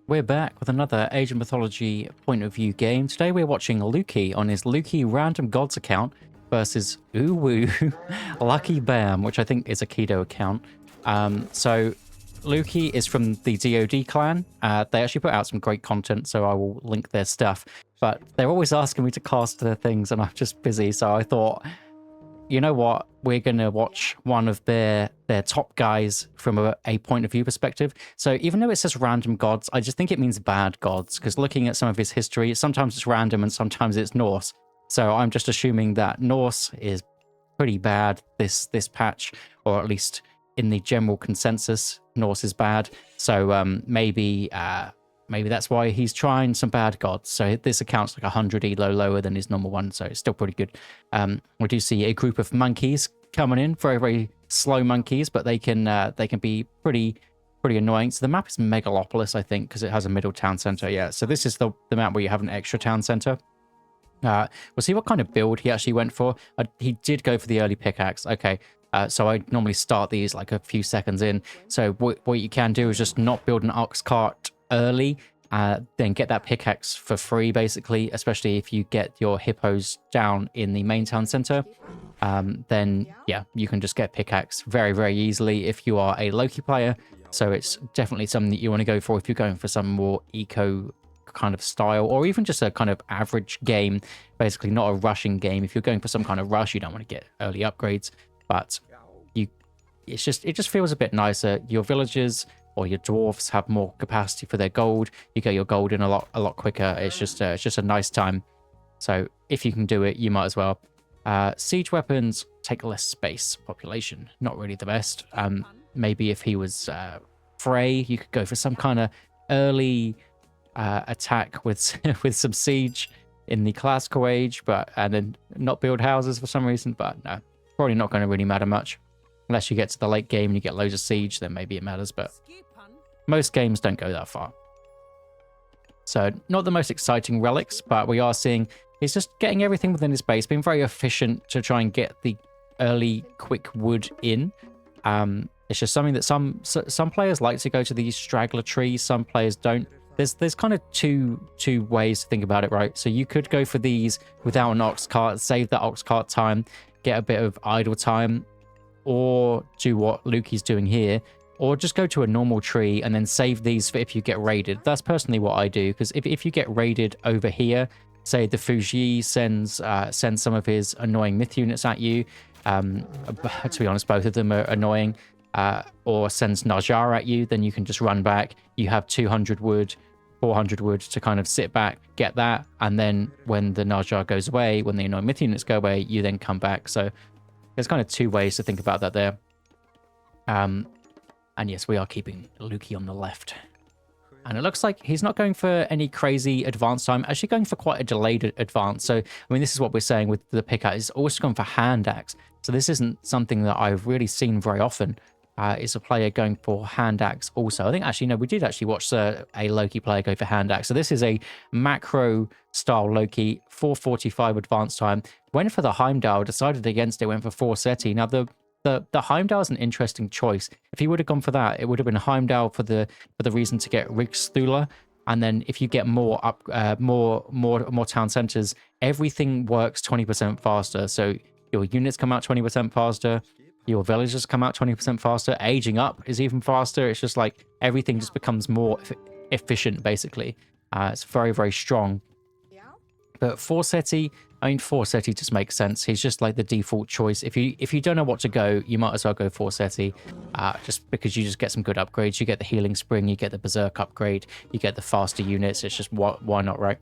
We're back with another Age of Mythology point of view game. Today we're watching Looki on his Looki Random Gods account versus Uwu Lucky Bam, which I think is a Kido account. So Looki is from the DoD clan. They actually put out some great content, so I will link their stuff. But they're always asking me to cast their things, and I'm just busy. So I thought, you know what, we're going to watch one of their top guys from a point of view perspective. So even though it says random gods, I just think it means bad gods, because looking at some of his history, sometimes it's random and sometimes it's Norse. So I'm just assuming that Norse is pretty bad this patch, or at least in the general consensus, Norse is bad. So maybe that's why he's trying some bad gods. So this account's like 100 elo lower than his normal one, so it's still pretty good. We do see a group of monkeys coming in, very, very slow monkeys, but they can be pretty annoying. So the map is Megalopolis, I think, because it has a middle town center. Yeah, so this is the map where you have an extra town center. We'll see what kind of build he actually went for. He did go for the early pickaxe. Okay. So I normally start these like a few seconds in. So what you can do is just not build an ox cart early, then get that pickaxe for free, basically, especially if you get your hippos down in the main town center. Then yeah, you can just get pickaxe very, very easily if you are a Looki player. So it's definitely something that you want to go for if you're going for some more eco kind of style, or even just a kind of average game, basically not a rushing game. If you're going for some kind of rush, you don't want to get early upgrades, but it just feels a bit nicer. Your villagers or your dwarfs have more capacity for their gold. You get your gold in a lot quicker. It's just a nice time. So if you can do it, you might as well. Siege weapons take less space. Population, not really the best. Maybe if he was Frey, you could go for some kind of early attack with with some siege in the classical age, and then not build houses for some reason. But no, probably not going to really matter much. Unless you get to the late game and you get loads of siege, then maybe it matters, but most games don't go that far. So not the most exciting relics, but we are seeing he's just getting everything within his base, being very efficient to try and get the early quick wood in. It's just something that some players like to go to these straggler trees, some players don't. There's kind of two ways to think about it, right? So you could go for these without an ox cart, save that ox cart time, get a bit of idle time, or do what Looki's doing here, or just go to a normal tree and then save these for if you get raided. That's personally what I do, because if you get raided over here, say the Fuji sends some of his annoying myth units at you, to be honest, both of them are annoying, or sends Najar at you, then you can just run back. You have 200 wood, 400 wood to kind of sit back, get that, and then when the Najar goes away, when the annoying myth units go away, you then come back. So there's kind of two ways to think about that there. And yes, we are keeping Looki on the left. And it looks like he's not going for any crazy advance time, actually going for quite a delayed advance. So, I mean, this is what we're saying with the pickaxe. It's also gone for hand axe. So this isn't something that I've really seen very often. Is a player going for hand axe also. I think actually, no, we did actually watch a Looki player go for hand axe. So this is a macro style Looki, 445 advance time. Went for the Heimdall, decided against it, went for 4 Now the Heimdall is an interesting choice. If he would have gone for that, it would have been Heimdall for the reason to get Rigsthula. And then if you get more town centers, everything works 20% faster. So your units come out 20% faster. Your villagers come out 20% faster. Aging up is even faster. It's just like everything just becomes more efficient, basically. It's very, very strong. But Forseti, I mean, Forseti just makes sense. He's just like the default choice. If you don't know what to go, you might as well go Forseti, just because you just get some good upgrades. You get the healing spring, you get the berserk upgrade, you get the faster units. It's just why not, right?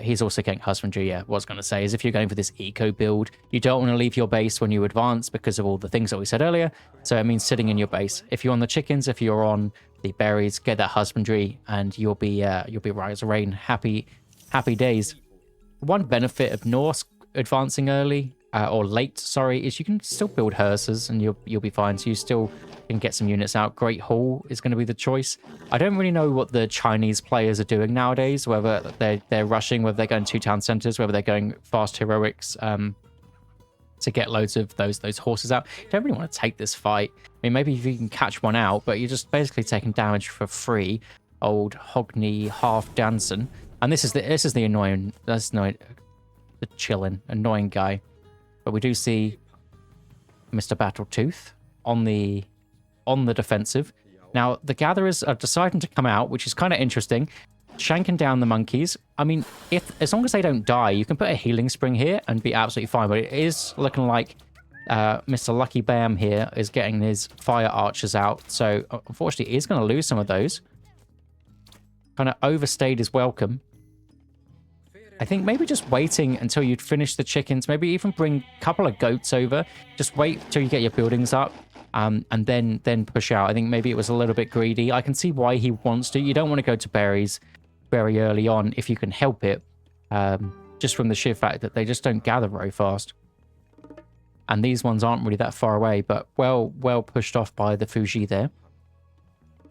He's also getting husbandry. Yeah, what I was going to say is if you're going for this eco build, you don't want to leave your base when you advance because of all the things that we said earlier. So it means sitting in your base. If you're on the chickens, if you're on the berries, get that husbandry, and you'll be right as rain. Happy days. One benefit of Norse advancing early or late, sorry, is you can still build hearses and you'll be fine. So you still can get some units out. Great Hall is going to be the choice. I don't really know what the Chinese players are doing nowadays, whether they're rushing, whether they're going to town centers, whether they're going fast heroics to get loads of those horses out. You don't really want to take this fight. I mean, maybe if you can catch one out, but you're just basically taking damage for free. old Hogney half Danson. And this is the annoying, that's annoying, the chilling, annoying guy. But we do see Mr. Battletooth on the defensive. Now, the gatherers are deciding to come out, which is kind of interesting. Shanking down the monkeys. I mean, as long as they don't die, you can put a healing spring here and be absolutely fine. But it is looking like Mr. Lucky Bam here is getting his fire archers out. So, unfortunately, he's going to lose some of those. Kind of overstayed his welcome. I think maybe just waiting until you'd finish the chickens. Maybe even bring a couple of goats over. Just wait till you get your buildings up. And then push out. I think maybe it was a little bit greedy. I can see why he wants to. You don't want to go to berries very early on if you can help it. Just from the sheer fact that they just don't gather very fast. And these ones aren't really that far away, but well pushed off by the Fuji there.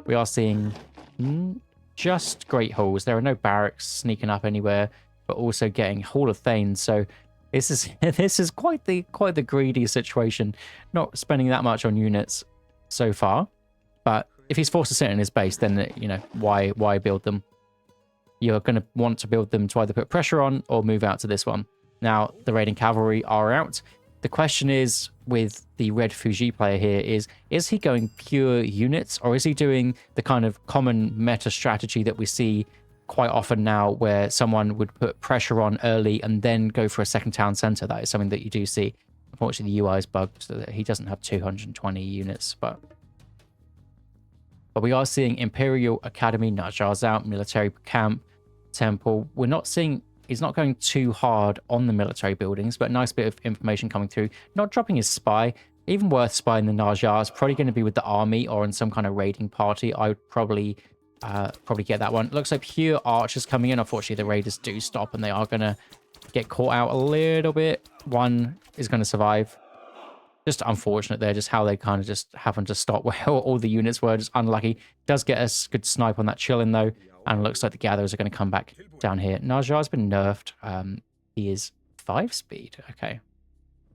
We are seeing just great halls. There are no barracks sneaking up anywhere, but also getting Hall of Thanes. So this is quite the greedy situation. Not spending that much on units so far, but if he's forced to sit in his base, then you know why build them. You're going to want to build them to either put pressure on or move out to this one. Now the raiding cavalry are out. The question is with the red Fuji player here is he going pure units, or is he doing the kind of common meta strategy that we see quite often now, where someone would put pressure on early and then go for a second town center? That is something that you do see. Unfortunately, the UI is bugged so that he doesn't have 220 units, but we are seeing Imperial Academy, Najar's out, military camp, temple. We're not seeing, he's not going too hard on the military buildings, but nice bit of information coming through. Not dropping his spy. Even worth spying the Najar. It's probably going to be with the army or in some kind of raiding party. I would probably get that one. Looks like pure archers coming in. Unfortunately, the raiders do stop and they are going to get caught out a little bit. One is going to survive. Just unfortunate there, just how they kind of just happened to stop where all the units were. Just unlucky. Does get a good snipe on that chilling though. And it looks like the gatherers are going to come back down here. Najar's been nerfed. He is 5 speed. Okay.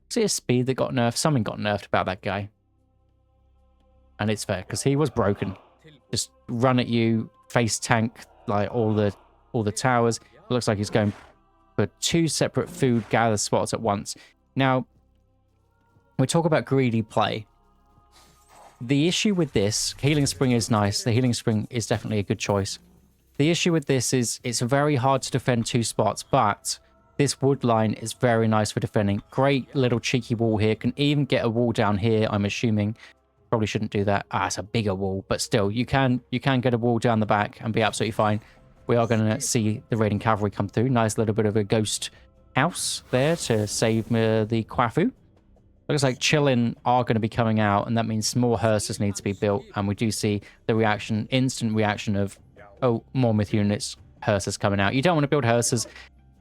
See his speed that got nerfed. Something got nerfed about that guy. And it's fair because he was broken. Just run at you, face tank like all the towers. It looks like he's going for 2 separate food gather spots at once. Now, we talk about greedy play. The issue with this, healing spring is nice. The healing spring is definitely a good choice. The issue with this is it's very hard to defend 2 spots, but this wood line is very nice for defending. Great little cheeky wall here. Can even get a wall down here, I'm assuming. Probably shouldn't do that. It's a bigger wall, but still, you can get a wall down the back and be absolutely fine. We are going to see the raiding cavalry come through. Nice little bit of a ghost house there to save the Kwafu. Looks like Chillin are going to be coming out, and that means more hearses need to be built. And we do see the instant reaction of, oh, more myth units, hearses coming out. You don't want to build hearses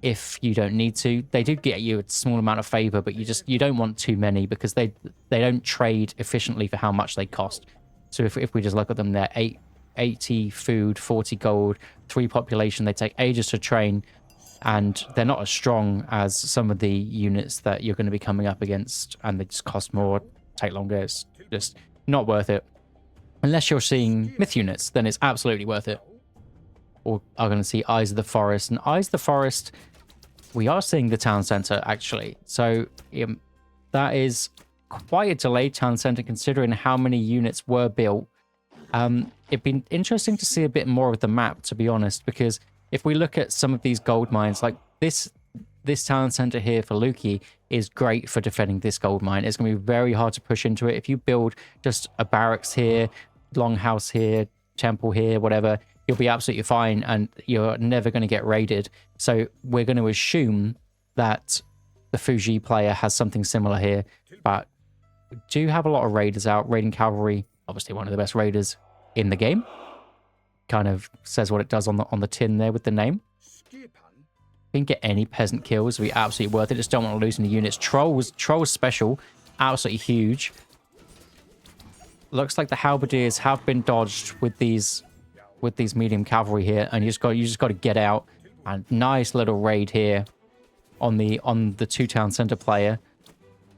if you don't need to. They do get you a small amount of favor, but you don't want too many because they don't trade efficiently for how much they cost. So if we just look at them, they're 80 food, 40 gold, 3 population. They take ages to train, and they're not as strong as some of the units that you're going to be coming up against, and they just cost more, take longer. It's just not worth it. Unless you're seeing myth units, then it's absolutely worth it. Or are going to see Eyes of the Forest. And Eyes of the Forest, we are seeing the town center, actually. So that is quite a delayed town center considering how many units were built. It'd be interesting to see a bit more of the map, to be honest, because if we look at some of these gold mines, like this town center here for Looki is great for defending this gold mine. It's going to be very hard to push into it. If you build just a barracks here, longhouse here, temple here, whatever, you'll be absolutely fine and you're never going to get raided. So we're going to assume that the Fuji player has something similar here, but we do have a lot of raiders out. Raiding cavalry, obviously one of the best raiders in the game. Kind of says what it does on the tin there with the name. Didn't get any peasant kills. It'd be absolutely worth it. Just don't want to lose any units. Trolls special, absolutely huge. Looks like the halberdiers have been dodged with these medium cavalry here, and you just got to get out. And nice little raid here on the 2 town center player.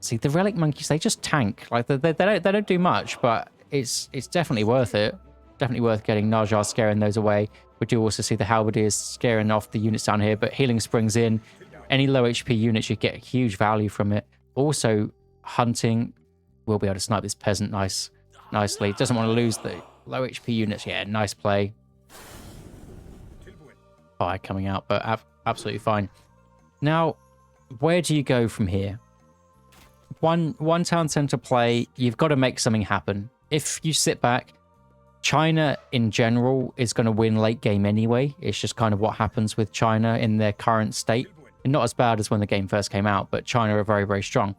See, the relic monkeys, they just tank. Like they don't do much, but it's definitely worth it. definitely worth getting. Najar scaring those away. We do also see the halberdiers scaring off the units down here, but healing springs in. Any low HP units, you get huge value from it. Also, hunting, we'll be able to snipe this peasant nicely. Doesn't want to lose the low HP units. Yeah, nice play. Fire coming out, but absolutely fine. Now, where do you go from here? One town center play, you've got to make something happen. If you sit back, China in general is going to win late game anyway. It's just kind of what happens with China in their current state. And not as bad as when the game first came out, but China are very, very strong.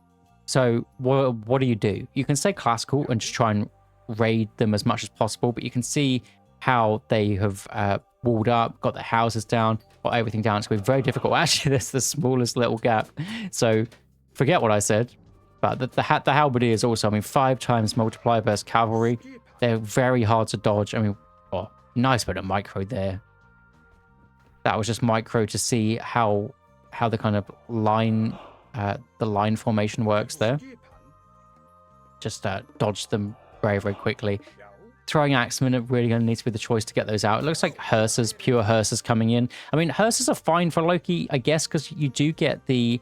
So what do? You can stay classical and just try and raid them as much as possible, but you can see how they have walled up, got their houses down, got everything down. It's going to be very difficult. Actually, there's the smallest little gap. So forget what I said. But the halberdiers also, I mean, 5 times multiplier versus cavalry. They're very hard to dodge. I mean, oh, nice bit of micro there. That was just micro to see how the kind of line, the line formation works there. Just dodge them very, very quickly. Throwing axemen are really going to need to be the choice to get those out. It looks like hearses, pure hearses coming in. I mean, hearses are fine for Loki, I guess, because you do get the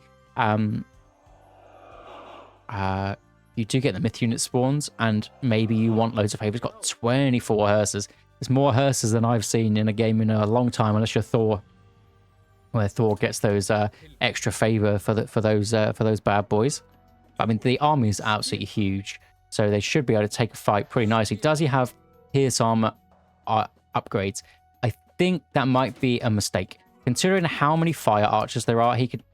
myth unit spawns, and maybe you want loads of favors. Got 24 hearses. There's more hearses than I've seen in a game in a long time, unless you're Thor, where Thor gets those extra favor for those bad boys. But, I mean, the army is absolutely huge, so they should be able to take a fight pretty nicely. Does he have pierce armor upgrades? I think that might be a mistake. Considering how many fire archers there are, he could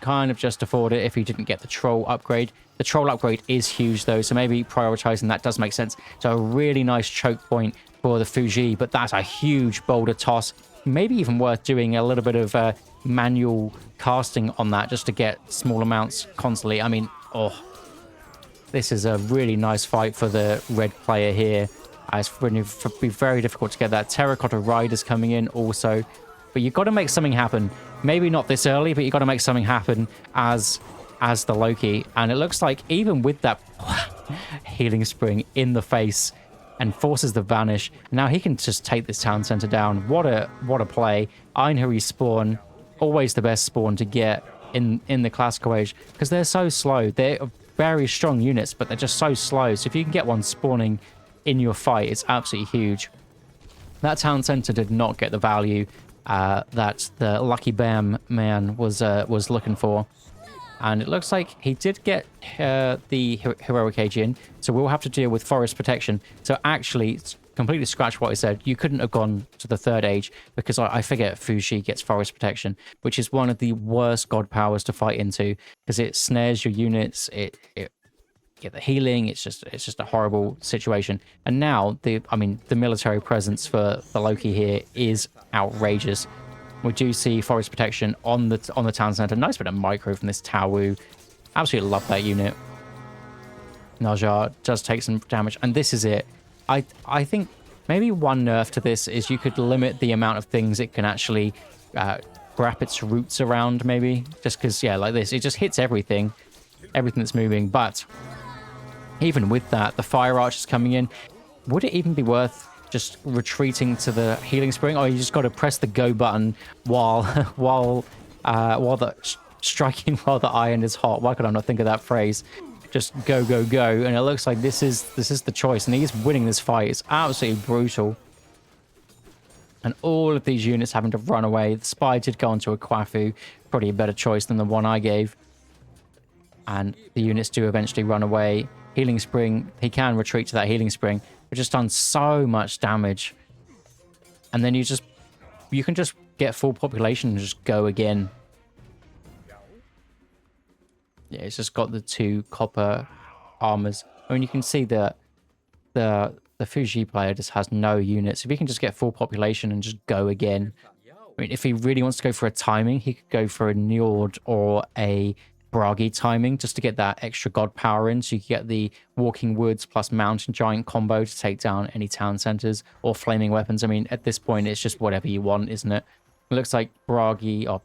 kind of just afford it if he didn't get the troll upgrade. The troll upgrade is huge though, so maybe prioritizing that does make sense. So a really nice choke point for the Fuji, but that's a huge boulder toss. Maybe even worth doing a little bit of manual casting on that just to get small amounts constantly. I mean, oh, this is a really nice fight for the red player here. It's going to be very difficult to get that. Terracotta Riders coming in also. But you've got to make something happen. Maybe not this early, but you've got to make something happen as the Loki. And it looks like even with that healing spring in the face and forces the vanish, now he can just take this town center down. What a play. Einherry spawn, always the best spawn to get in the classical age, because they're so slow. They're very strong units, but they're just so slow. So if you can get one spawning in your fight, it's absolutely huge. That town center did not get the value that the Lucky Bam man was looking for. And it looks like he did get the Heroic Age in, so we'll have to deal with Forest Protection. So actually, completely scratch what I said. You couldn't have gone to the 3rd age, because I forget Fuji gets Forest Protection, which is one of the worst god powers to fight into, because it snares your units, it get the healing, it's just a horrible situation. And now the military presence for the Loki here is outrageous. We do see Forest Protection on the town center. Nice bit of micro from this Tawu. Absolutely love that unit. Najar does take some damage, and this is it. I think maybe one nerf to this is you could limit the amount of things it can actually wrap its roots around, maybe. Just because, yeah, like this, it just hits everything that's moving. But even with that, the Fire Arch is coming in. Would it even be worth just retreating to the healing spring, or you just got to press the go button while striking while the iron is hot? Why could I not think of that phrase? Just go, go, go. And it looks like this is the choice, and he's winning this fight. It's absolutely brutal. And all of these units having to run away. The spy did go onto a Kwafu, probably a better choice than the one I gave. And the units do eventually run away. Healing spring, he can retreat to that healing spring. It's just done so much damage. And then you can just get full population and just go again. Yeah, it's just got the 2 copper armors. I mean, you can see that the Fuji player just has no units. If he can just get full population and just go again. I mean, if he really wants to go for a timing, he could go for a Njord or a Bragi timing just to get that extra god power in, so you can get the Walking Woods plus Mountain Giant combo to take down any town centers, or flaming weapons. I mean, at this point, it's just whatever you want, isn't it? It looks like Bragi or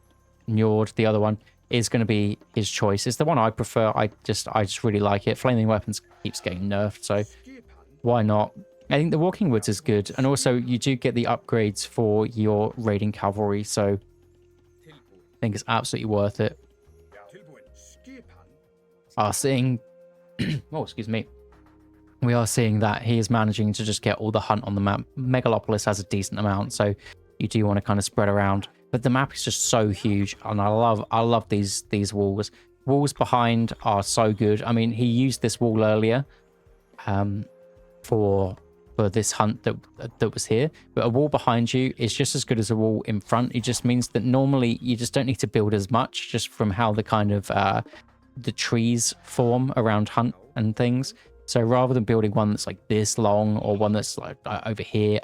Njord, the other one, is going to be his choice. It's the one I prefer. I just really like it. Flaming weapons keeps getting nerfed, so why not I think the Walking Woods is good. And also, you do get the upgrades for your raiding cavalry. So I think it's absolutely worth it. Seeing... oh, excuse me. We are seeing that he is managing to just get all the hunt on the map. Megalopolis has a decent amount, so you do want to kind of spread around. But the map is just so huge, and I love these walls. Walls behind are so good. I mean, he used this wall earlier for this hunt that was here. But a wall behind you is just as good as a wall in front. It just means that normally you just don't need to build as much, just from how the kind of the trees form around hunt and things. So rather than building one that's like this long or one that's like over here,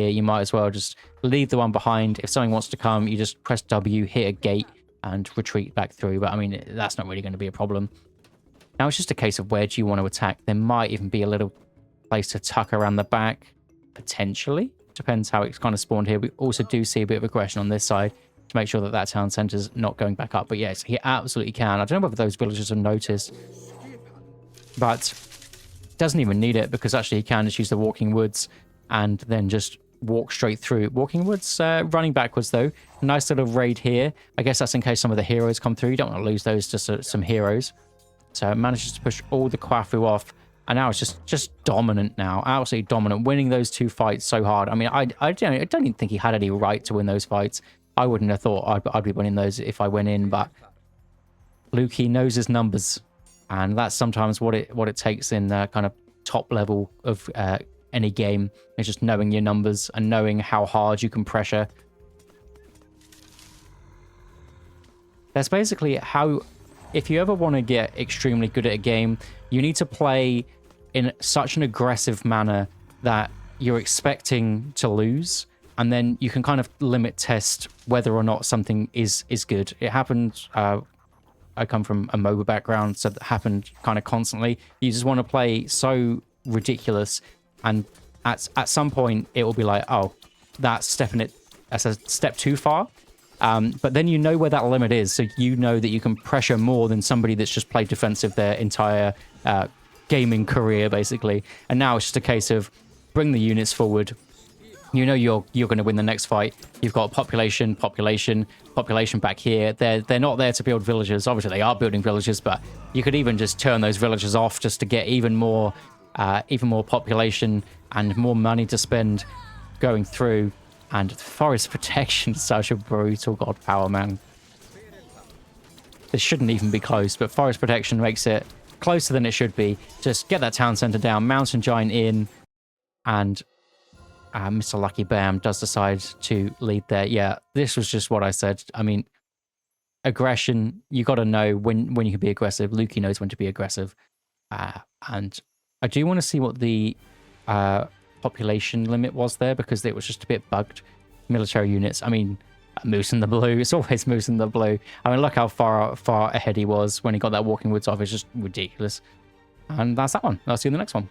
you might as well just leave the one behind. If something wants to come, you just press W, hit a gate, and retreat back through. But I mean, that's not really going to be a problem. Now it's just a case of where do you want to attack. There might even be a little place to tuck around the back, potentially. Depends how it's kind of spawned here. We also do see a bit of aggression on this side to make sure that that town centre's not going back up. But yes, he absolutely can. I don't know whether those villagers have noticed, but doesn't even need it, because actually he can just use the Walking Woods and then just walk straight through. Walking Woods running backwards though. Nice little raid here. I guess that's in case some of the heroes come through. You don't want to lose those to some heroes. So it manages to push all the Kwafu off, and now it's just dominant now. Absolutely dominant, winning those two fights so hard. I mean, I don't even think he had any right to win those fights. I wouldn't have thought I'd be winning those if I went in, but Looki knows his numbers. And that's sometimes what it takes in kind of top level of any game, is just knowing your numbers and knowing how hard you can pressure. That's basically how, if you ever want to get extremely good at a game, you need to play in such an aggressive manner that you're expecting to lose, and then you can kind of limit test whether or not something is good. It happened... I come from a MOBA background, so that happened kind of constantly. You just want to play so ridiculous, and at some point it will be like, oh, that's a step too far. But then you know where that limit is, so you know that you can pressure more than somebody that's just played defensive their entire gaming career, basically. And now it's just a case of bring the units forward. You know you're going to win the next fight. You've got population back here. They're not there to build villages. Obviously, they are building villages, but you could even just turn those villages off just to get even more population and more money to spend going through. And forest protection is such a brutal god power, man. This shouldn't even be close, but forest protection makes it closer than it should be. Just get that town center down, mountain giant in, and Mr. Lucky Bam does decide to lead there. Yeah, this was just what I said. I mean, aggression, you got to know when you can be aggressive. Looki knows when to be aggressive. And I do want to see what the population limit was there, because it was just a bit bugged. Military units, I mean, Moose in the blue. It's always Moose in the blue. I mean, look how far ahead he was when he got that Walking Woods off. It's just ridiculous. And that's that one. I'll see you in the next one.